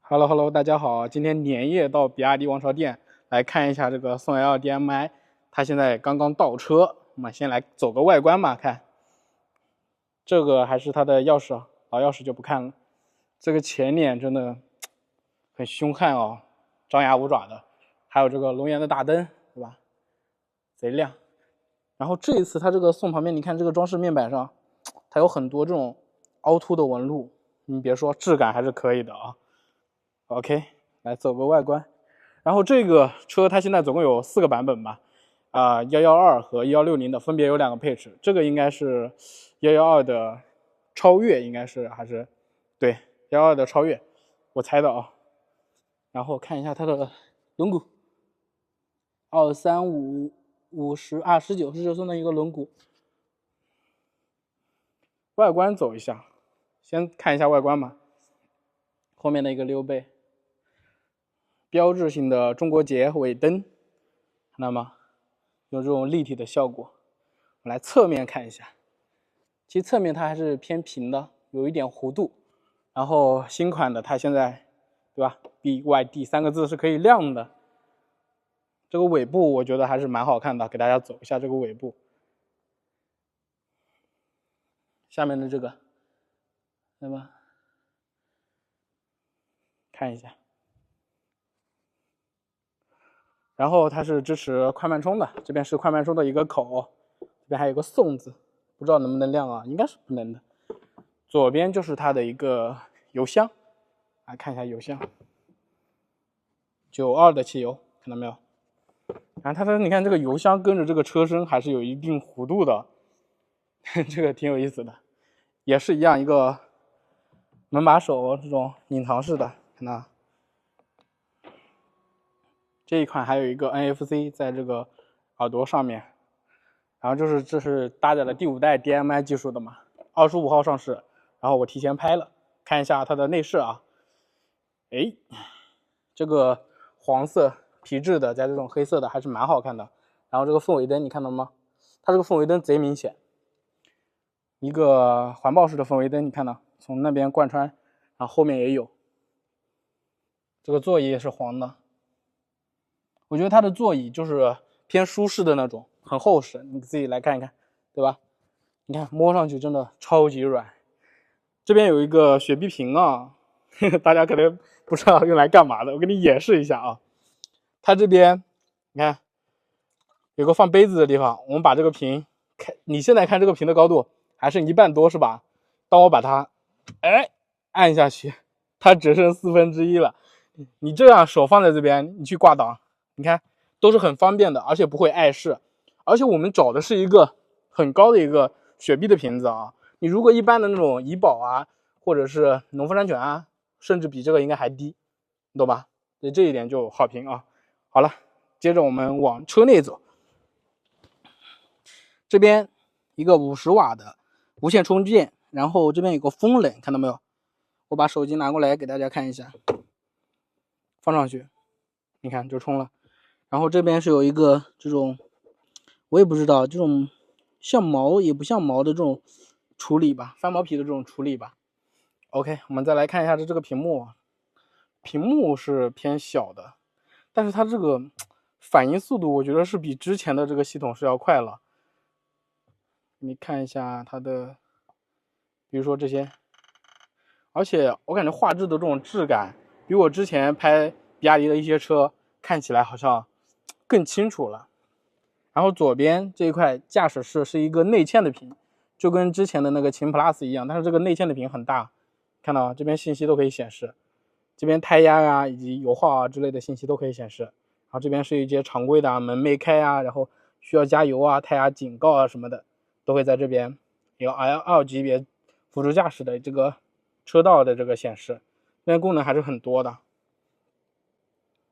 Hello，大家好，今天连夜到比亚迪王朝店来看一下这个宋 L DM-i， 它现在刚刚到车，我们先来走个外观吧。看，这个还是它的钥匙，老钥匙就不看了。这个前脸真的很凶悍哦，张牙舞爪的，还有这个龙岩的大灯，对吧？贼亮。然后这一次它这个宋旁边，你看这个装饰面板上，它有很多这种凹凸的纹路，你别说，质感还是可以的啊。OK， 来走个外观。然后这个车它现在总共有4个版本吧，112和160的，分别有2个配置。这个应该是112的超越，应该是还是对112的超越，我猜的啊。然后看一下它的轮毂，235、50啊19寸的一个轮毂。外观走一下，先看一下外观吧。后面的一个溜背。标志性的中国结尾灯，看到吗？有这种立体的效果。我们来侧面看一下，其实侧面它还是偏平的，有一点弧度。然后新款的它现在，对吧 ？BYD 3个字是可以亮的。这个尾部我觉得还是蛮好看的，给大家走一下这个尾部。下面的这个，对吧？看一下。然后它是支持快慢充的，这边是快慢充的一个口，这边还有个宋字，不知道能不能亮啊？应该是不能的。左边就是它的一个油箱，来看一下油箱，92的汽油，看到没有？然后它的你看这个油箱跟着这个车身还是有一定弧度的，这个挺有意思的，也是一样一个门把手这种隐藏式的，看到？这一款还有一个 NFC 在这个耳朵上面，然后这是搭载了第5代 DMI 技术的嘛，25号上市，然后我提前拍了，看一下它的内饰啊，哎，这个黄色皮质的加这种黑色的还是蛮好看的，然后这个氛围灯你看到吗？它这个氛围灯贼明显，一个环抱式的氛围灯，你看到从那边贯穿，然后后面也有，这个座椅也是黄的。我觉得它的座椅就是偏舒适的那种，很厚实，你自己来看一看，对吧？你看摸上去真的超级软。这边有一个雪碧瓶啊，大家可能不知道用来干嘛的，我给你演示一下啊。它这边你看有个放杯子的地方，我们把这个瓶你现在看这个瓶的高度还剩1半多是吧？当我把它按下去，它只剩1/4了。你这样手放在这边，你去挂档。你看都是很方便的，而且不会碍事，而且我们找的是一个很高的一个雪碧的瓶子啊，你如果一般的那种怡宝啊，或者是农夫山泉啊，甚至比这个应该还低，你懂吧？所以这一点就好评啊。好了，接着我们往车内走，这边一个50瓦的无线充电，然后这边有个风冷，看到没有？我把手机拿过来给大家看一下，放上去，你看就充了。然后这边是有一个这种，我也不知道这种像毛也不像毛的这种处理吧，翻毛皮的这种处理吧。OK， 我们再来看一下这个屏幕，屏幕是偏小的，但是它这个反应速度我觉得是比之前的这个系统是要快了。你看一下它的，比如说这些，而且我感觉画质的这种质感比我之前拍比亚迪的一些车看起来好像更清楚了。然后左边这一块驾驶室是一个内嵌的屏，就跟之前的那个秦 Plus 一样，但是这个内嵌的屏很大，看到这边信息都可以显示，这边胎压啊以及油耗啊之类的信息都可以显示。然后这边是一些常规的门没开啊，然后需要加油啊、胎压警告啊什么的，都会在这边有 L2 级别辅助驾驶的这个车道的这个显示，这边功能还是很多的。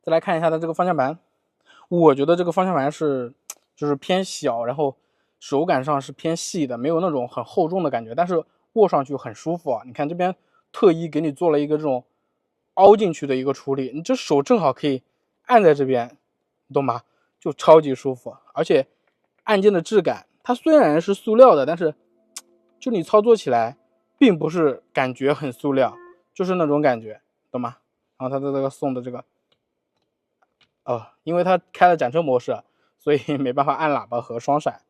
再来看一下它这个方向盘，我觉得这个方向盘就是偏小，然后手感上是偏细的，没有那种很厚重的感觉，但是握上去很舒服啊。你看这边特意给你做了一个这种凹进去的一个处理，你这手正好可以按在这边，你懂吗？就超级舒服，而且按键的质感，它虽然是塑料的，但是就你操作起来并不是感觉很塑料，就是那种感觉，懂吗？然后它的这个送的这个，因为它开了展车模式，所以没办法按喇叭和双闪。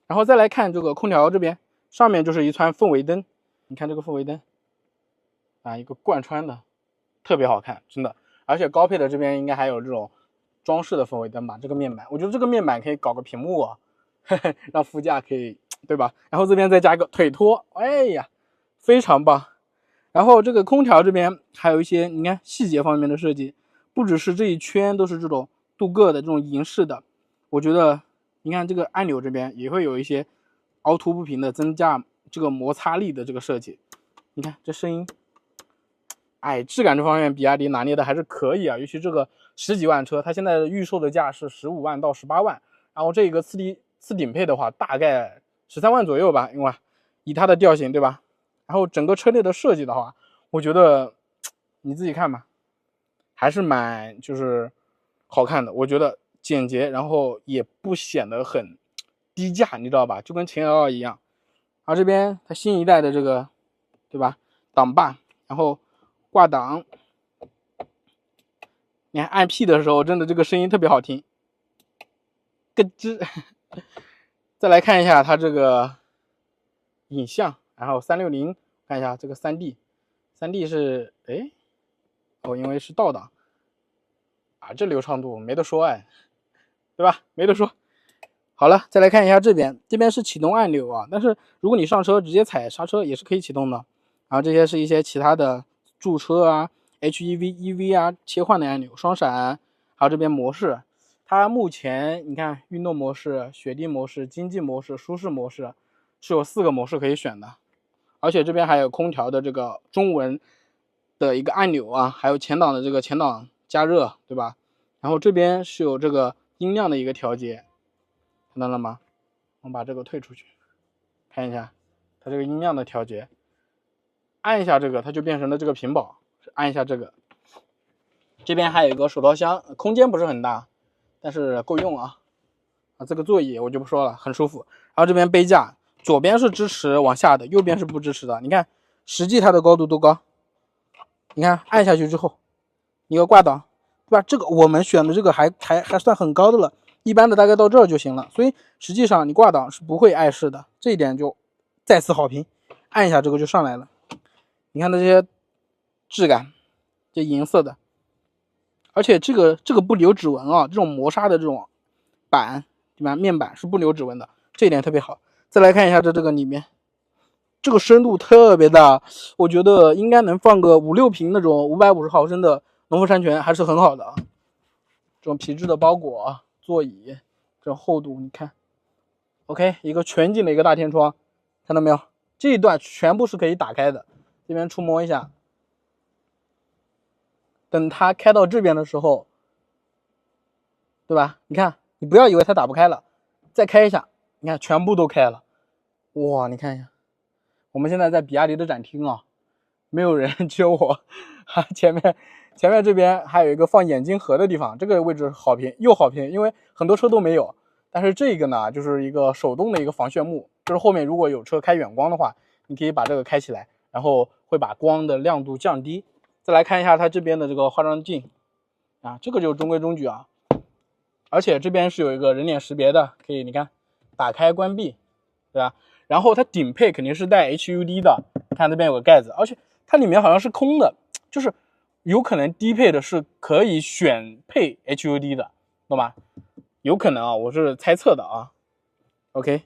然后再来看这个空调这边，上面就是一串氛围灯，你看这个氛围灯啊，一个贯穿的，特别好看，真的。而且高配的这边应该还有这种装饰的氛围灯吧，这个面板，我觉得这个面板可以搞个屏幕啊，让副驾可以，对吧？然后这边再加一个腿托，哎呀，非常棒。然后这个空调这边还有一些你看细节方面的设计，不只是这一圈都是这种镀铬的这种银饰的，我觉得你看这个按钮这边也会有一些凹凸不平的增加这个摩擦力的这个设计。你看这声音，质感这方面比亚迪拿捏的还是可以啊，尤其这个10几万车，它现在的预售的价是15万到18万，然后这个次顶配的话大概13万左右吧，因为以它的调性，对吧？然后整个车内的设计的话，我觉得你自己看吧，还是蛮就是好看的，我觉得简洁，然后也不显得很低价，你知道吧？就跟秦 L2 一样。而这边它新一代的这个，对吧？挡把，然后挂挡，你看按 P 的时候，真的这个声音特别好听，咯吱。再来看一下它这个影像，然后360，看一下这个3D 是因为是倒档啊，这流畅度没得说对吧？没得说。好了，再来看一下这边是启动按钮啊，但是如果你上车直接踩刹车也是可以启动的。然后这些是一些其他的驻车啊、HEV、EV 啊切换的按钮，双闪，还有这边模式。它目前你看运动模式、雪地模式、经济模式、舒适模式是有4个模式可以选的，而且这边还有空调的这个中文的一个按钮啊，还有前挡的这个前挡加热，对吧？然后这边是有这个音量的一个调节，看到了吗？我们把这个退出去看一下它这个音量的调节，按一下这个它就变成了这个屏保，按一下这个。这边还有一个手套箱，空间不是很大，但是够用啊。这个座椅我就不说了，很舒服。然后这边杯架，左边是支持往下的，右边是不支持的。你看实际它的高度多高？你看按下去之后，一个挂档，对吧？这个我们选的这个还算很高的了，一般的大概到这儿就行了。所以实际上你挂档是不会碍事的，这一点就再次好评。按一下这个就上来了，你看这些质感，这银色的。而且这个不留指纹啊，这种磨砂的这种板，对吧？面板是不留指纹的，这一点特别好。再来看一下这个里面，这个深度特别大，我觉得应该能放个5、6瓶那种550毫升的农夫山泉，还是很好的啊。这种皮质的包裹，座椅这种厚度，你看 ，OK， 一个全景的一个大天窗，看到没有？这一段全部是可以打开的，这边触摸一下。等它开到这边的时候，对吧？你看，你不要以为它打不开了，再开一下，你看全部都开了。哇，你看一下，我们现在在比亚迪的展厅啊，没有人，只有我。前面这边还有一个放眼镜盒的地方，这个位置好评又好评，因为很多车都没有。但是这个呢，就是一个手动的一个防眩目，就是后面如果有车开远光的话，你可以把这个开起来，然后会把光的亮度降低。再来看一下它这边的这个化妆镜啊，这个就中规中矩啊，而且这边是有一个人脸识别的，可以你看打开关闭，对吧？然后它顶配肯定是带 HUD 的，看这边有个盖子，而且它里面好像是空的，就是有可能低配的是可以选配 HUD 的，懂吗？有可能啊，我是猜测的啊。OK，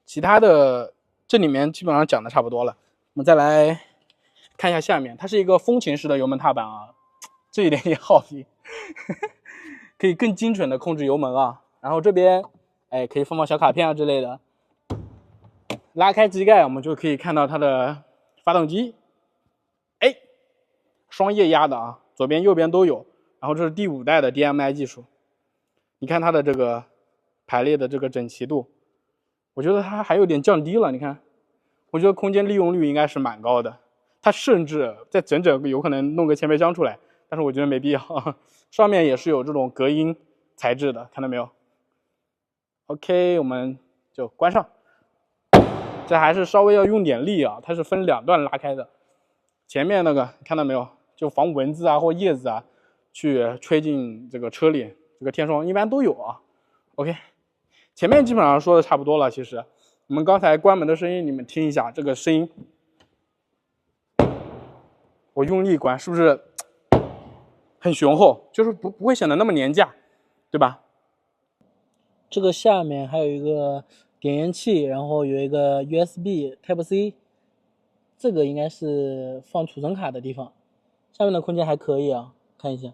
其他的这里面基本上讲的差不多了，我们再来看一下下面，它是一个风琴式的油门踏板啊，这一点也好评，可以更精准的控制油门啊。然后这边可以放小卡片啊之类的。拉开机盖，我们就可以看到它的发动机，双液压的啊，左边右边都有。然后这是第5代的 DMI 技术，你看它的这个排列的这个整齐度，我觉得它还有点降低了。你看，我觉得空间利用率应该是蛮高的。它甚至在整有可能弄个前备箱出来，但是我觉得没必要。上面也是有这种隔音材质的，看到没有 ？OK， 我们就关上。这还是稍微要用点力啊，它是分2段拉开的。前面那个看到没有？就防蚊子啊或叶子啊去吹进这个车里，这个天窗一般都有啊。OK， 前面基本上说的差不多了。其实我们刚才关门的声音你们听一下，这个声音我用力关是不是很雄厚，就是不会显得那么廉价，对吧？这个下面还有一个点烟器，然后有一个 USB Type C， 这个应该是放储存卡的地方。下面的空间还可以啊，看一下。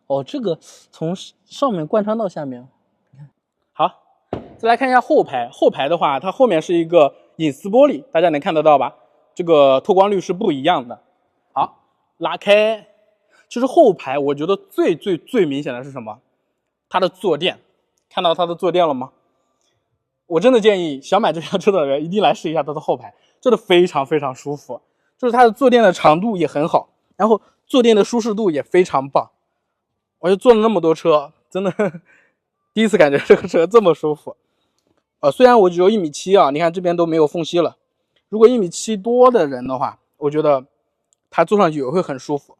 哦，这个从上面贯穿到下面。好，再来看一下后排。后排的话，它后面是一个隐私玻璃，大家能看得到吧？这个透光率是不一样的。好，拉开。其实后排我觉得最明显的是什么？它的坐垫，看到它的坐垫了吗？我真的建议想买这辆车的人一定来试一下它的后排，真的非常舒服。就是它的坐垫的长度也很好，然后坐垫的舒适度也非常棒。我就坐了那么多车，真的第一次感觉这个车这么舒服。虽然我只有1.7米啊，你看这边都没有缝隙了。如果1.7米多的人的话，我觉得它坐上去也会很舒服。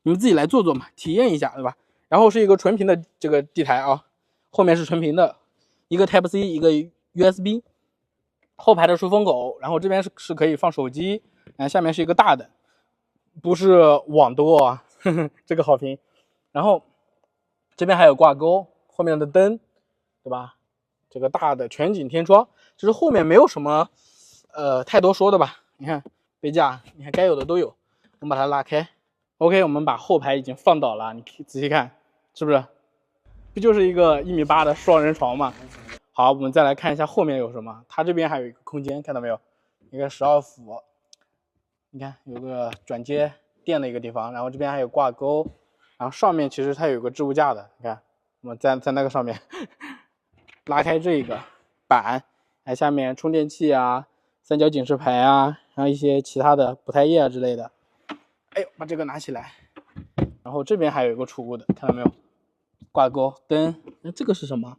你们自己来坐坐嘛，体验一下，对吧？然后是一个纯平的这个地台啊，后面是纯平的，一个 Type C， 一个 USB， 后排的出风口，然后这边是可以放手机，下面是一个大的，不是网多啊，这个好评。然后这边还有挂钩，后面的灯，对吧？这个大的全景天窗，就是后面没有什么太多说的吧。你看杯架，你看该有的都有。我们把它拉开 ，OK， 我们把后排已经放倒了，你仔细看，是不是？不就是一个1.8米的双人床嘛？好，我们再来看一下后面有什么。它这边还有一个空间，看到没有？一个12伏，你看有个转接电的一个地方，然后这边还有挂钩。然后上面其实它有个置物架的，你看，我们在那个上面拉开这个板，下面充电器啊、三角警示牌啊，然后一些其他的补胎液啊之类的。哎呦，把这个拿起来，然后这边还有一个储物的，看到没有？挂钩灯，那这个是什么？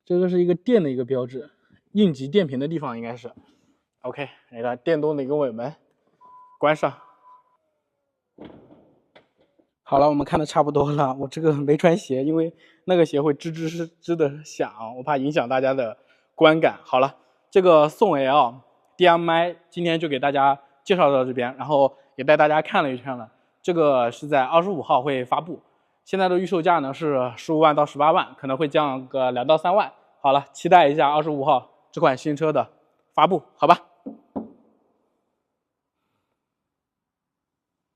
这个是一个电的一个标志，应急电瓶的地方应该是。OK， 那个电动的一个尾门，关上。好了，我们看的差不多了。我这个没穿鞋，因为那个鞋会吱吱吱的响，我怕影响大家的观感。好了，这个宋 L DMI 今天就给大家介绍到这边，然后也带大家看了一圈了。这个是在25号会发布，现在的预售价呢是15万到18万，可能会降个2到3万。好了，期待一下25号这款新车的发布，好吧？